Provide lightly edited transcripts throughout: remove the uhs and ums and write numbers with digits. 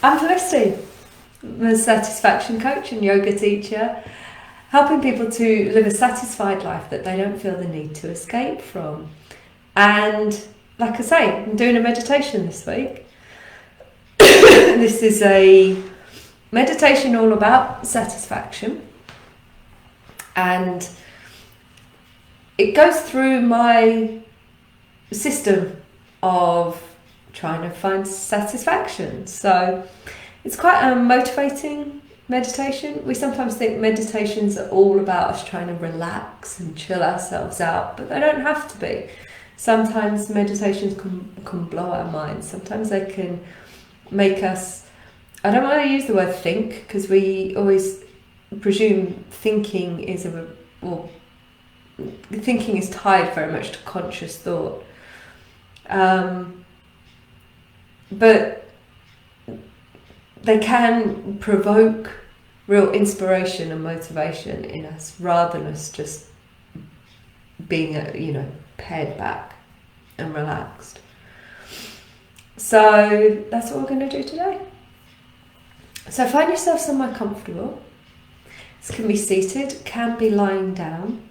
I'm Felicity. I'm a satisfaction coach and yoga teacher, helping people to live a satisfied life that they don't feel the need to escape from. And like I say, I'm doing a meditation this week. This is a meditation all about satisfaction, and it goes through my system of trying to find satisfaction. So it's quite a motivating meditation. We sometimes think meditations are all about us trying to relax and chill ourselves out, but they don't have to be. Sometimes meditations can blow our minds. Sometimes they can make us, I don't want to use the word think, because we always presume thinking is thinking is tied very much to conscious thought. But they can provoke real inspiration and motivation in us, rather than us just being, pared back and relaxed. So that's what we're going to do today. So find yourself somewhere comfortable. This can be seated, can be lying down.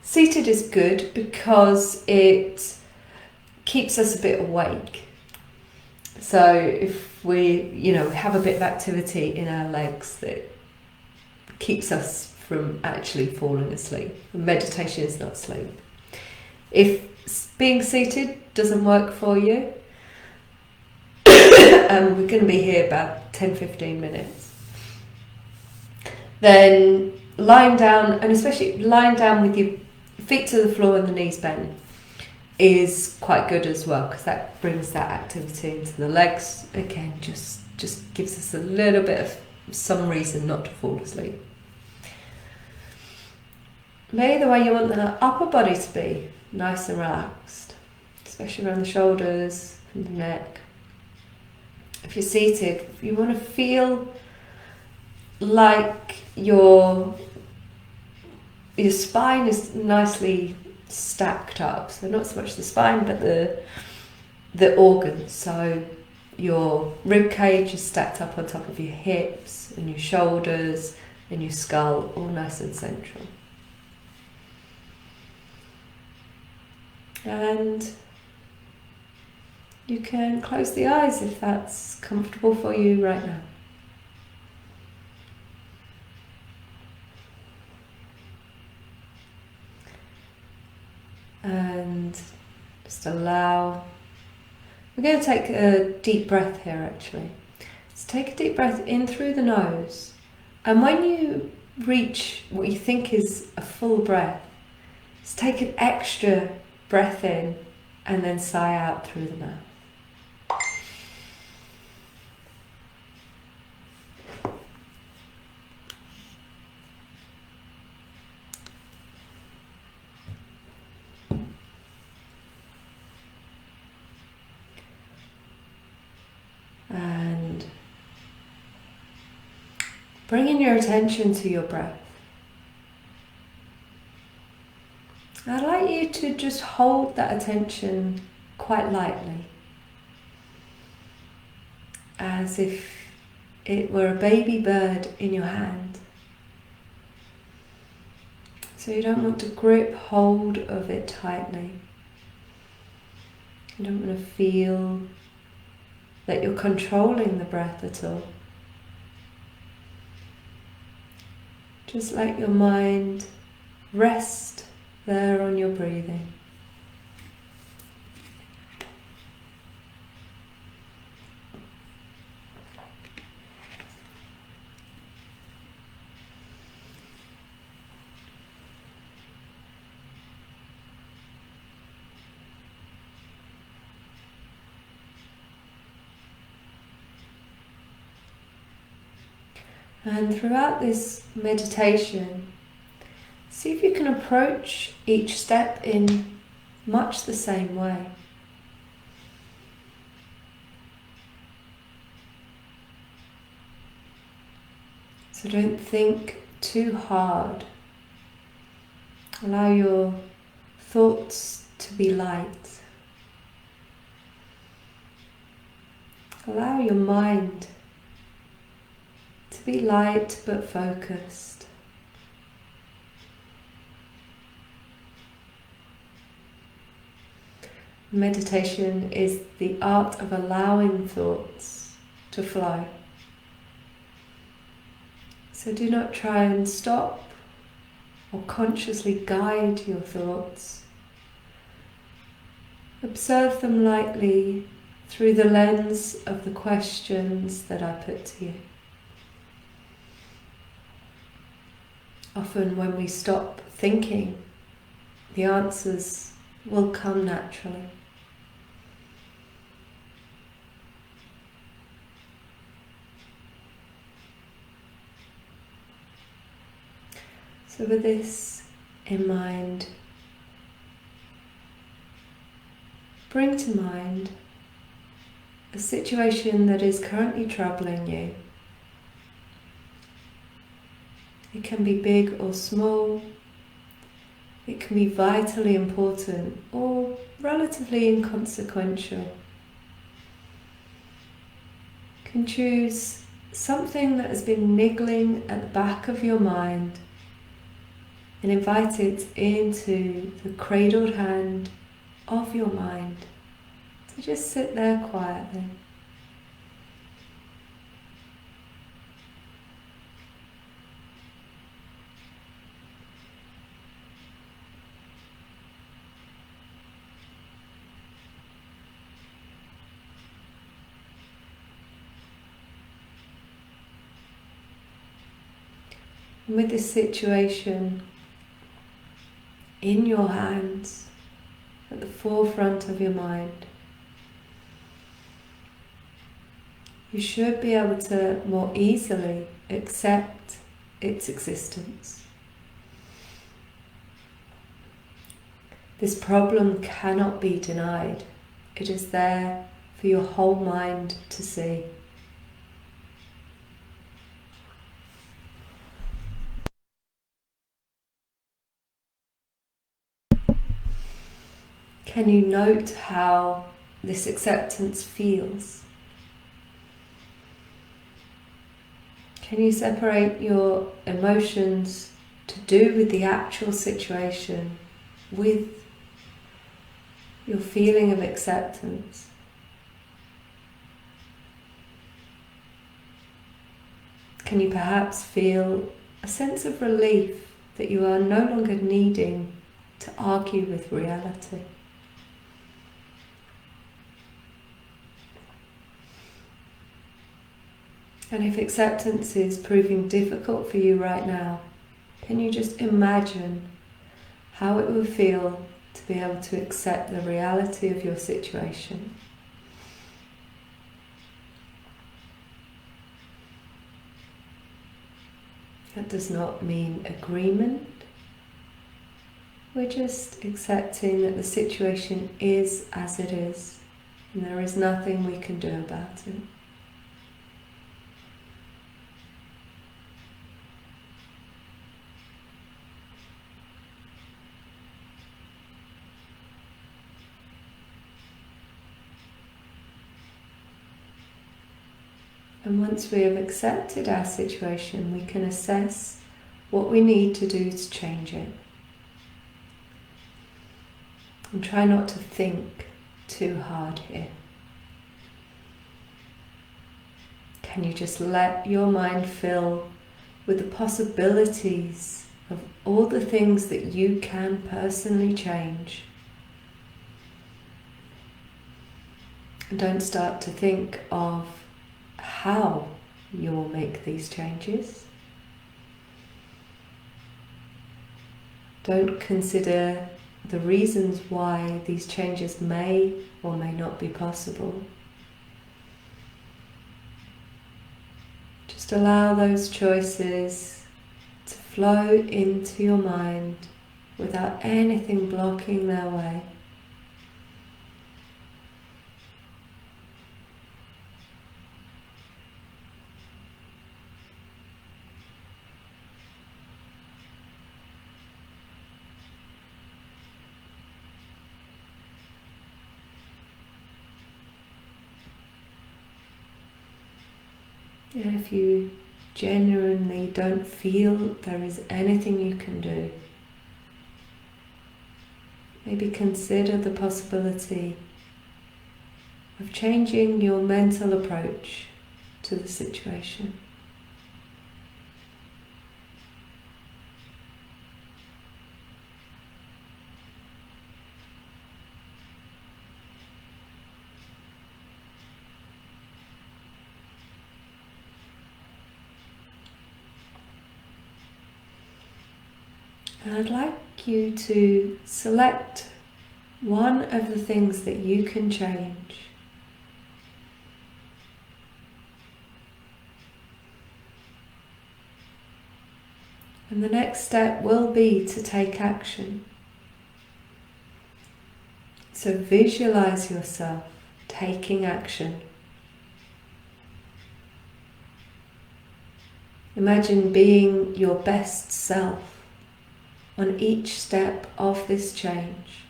Seated is good because it keeps us a bit awake. So if we, have a bit of activity in our legs, that keeps us from actually falling asleep. Meditation is not sleep. If being seated doesn't work for you, and we're going to be here about 10-15 minutes, then lying down, and especially lying down with your feet to the floor and the knees bent, is quite good as well, because that brings that activity into the legs. Again, just gives us a little bit of some reason not to fall asleep. Maybe the way you want the upper body to be nice and relaxed, especially around the shoulders and the neck. If you're seated, you want to feel like your spine is nicely stacked up. So not so much the spine, but the organs. So your rib cage is stacked up on top of your hips, and your shoulders and your skull, all nice and central. And you can close the eyes if that's comfortable for you right now. And just allow, we're going to take a deep breath here actually. Just take a deep breath in through the nose, and when you reach what you think is a full breath, just take an extra breath in and then sigh out through the mouth. And bringing your attention to your breath. I'd like you to just hold that attention quite lightly, as if it were a baby bird in your hand. So you don't want to grip hold of it tightly. You don't want to feel that you're controlling the breath at all. Just let your mind rest there on your breathing. And throughout this meditation, see if you can approach each step in much the same way. So don't think too hard. Allow your thoughts to be light. Allow your mind be light but focused. Meditation is the art of allowing thoughts to flow. So do not try and stop or consciously guide your thoughts. Observe them lightly through the lens of the questions that I put to you. Often when we stop thinking, the answers will come naturally. So with this in mind, bring to mind a situation that is currently troubling you. It can be big or small. It can be vitally important or relatively inconsequential. You can choose something that has been niggling at the back of your mind and invite it into the cradled hand of your mind to just sit there quietly. And with this situation in your hands, at the forefront of your mind, you should be able to more easily accept its existence. This problem cannot be denied. It is there for your whole mind to see. Can you note how this acceptance feels? Can you separate your emotions to do with the actual situation with your feeling of acceptance? Can you perhaps feel a sense of relief that you are no longer needing to argue with reality? And if acceptance is proving difficult for you right now, can you just imagine how it would feel to be able to accept the reality of your situation? That does not mean agreement. We're just accepting that the situation is as it is, and there is nothing we can do about it. And once we have accepted our situation, we can assess what we need to do to change it. And try not to think too hard here. Can you just let your mind fill with the possibilities of all the things that you can personally change? And don't start to think of how you will make these changes. Don't consider the reasons why these changes may or may not be possible. Just allow those choices to flow into your mind without anything blocking their way. And if you genuinely don't feel there is anything you can do, maybe consider the possibility of changing your mental approach to the situation. And I'd like you to select one of the things that you can change. And the next step will be to take action. So visualize yourself taking action. Imagine being your best self on each step of this change,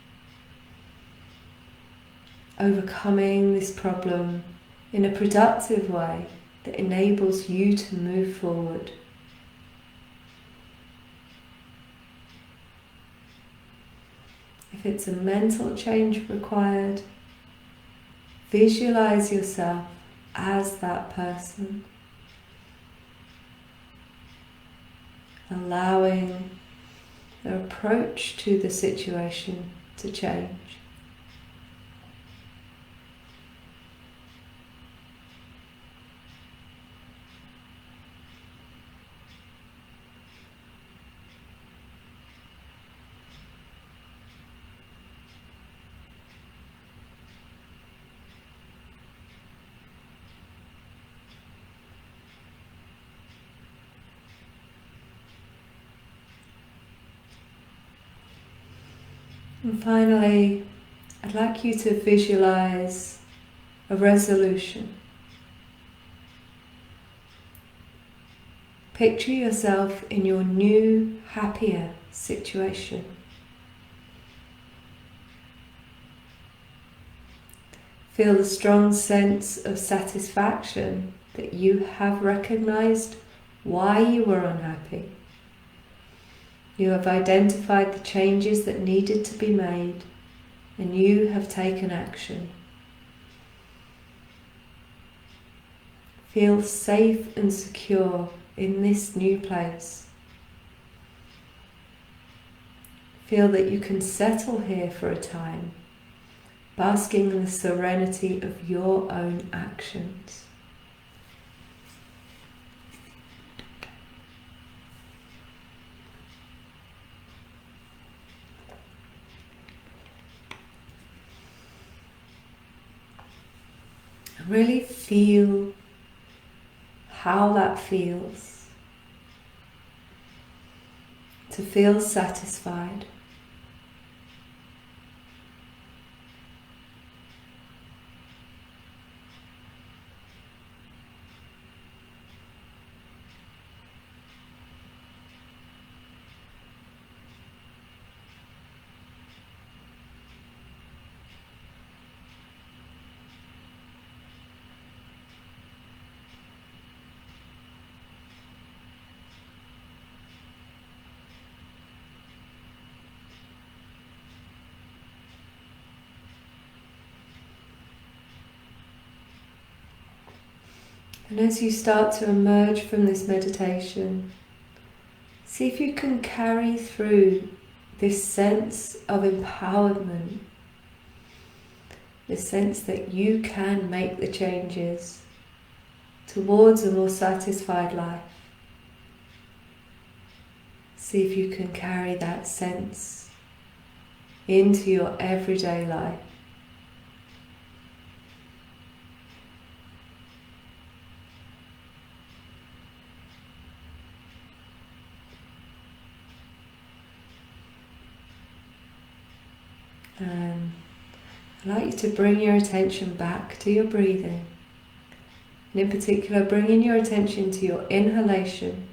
overcoming this problem in a productive way that enables you to move forward. If it's a mental change required, visualize yourself as that person, allowing the approach to the situation to change. And finally, I'd like you to visualize a resolution. Picture yourself in your new, happier situation. Feel the strong sense of satisfaction that you have recognized why you were unhappy. You have identified the changes that needed to be made, and you have taken action. Feel safe and secure in this new place. Feel that you can settle here for a time, basking in the serenity of your own actions. Really feel how that feels. To feel satisfied. And as you start to emerge from this meditation, see if you can carry through this sense of empowerment, this sense that you can make the changes towards a more satisfied life. See if you can carry that sense into your everyday life. I'd like you to bring your attention back to your breathing. And in particular, bringing your attention to your inhalation.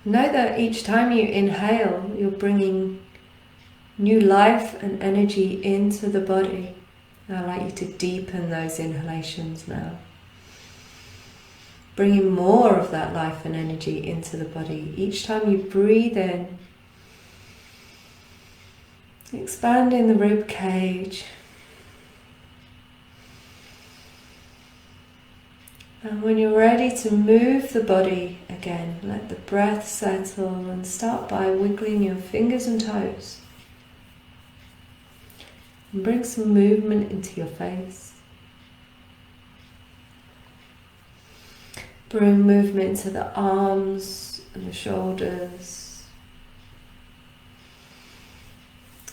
Know that each time you inhale, you're bringing new life and energy into the body. I'd like you to deepen those inhalations now. Bringing more of that life and energy into the body. Each time you breathe in, expanding the rib cage. And when you're ready to move the body again, let the breath settle and start by wiggling your fingers and toes. And bring some movement into your face. Bring movement into the arms and the shoulders.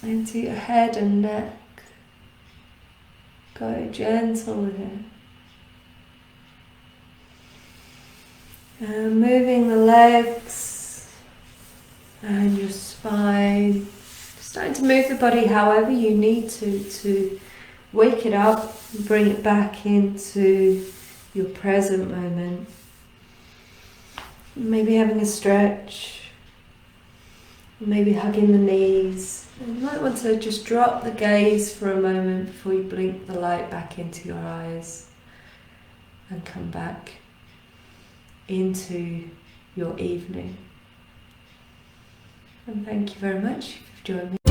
Into your head and neck. Go gentle here. And moving the legs and your spine. Starting to move the body however you need to wake it up and bring it back into your present moment. Maybe having a stretch, maybe hugging the knees. And you might want to just drop the gaze for a moment before you blink the light back into your eyes and come back into your evening. And thank you very much for joining me.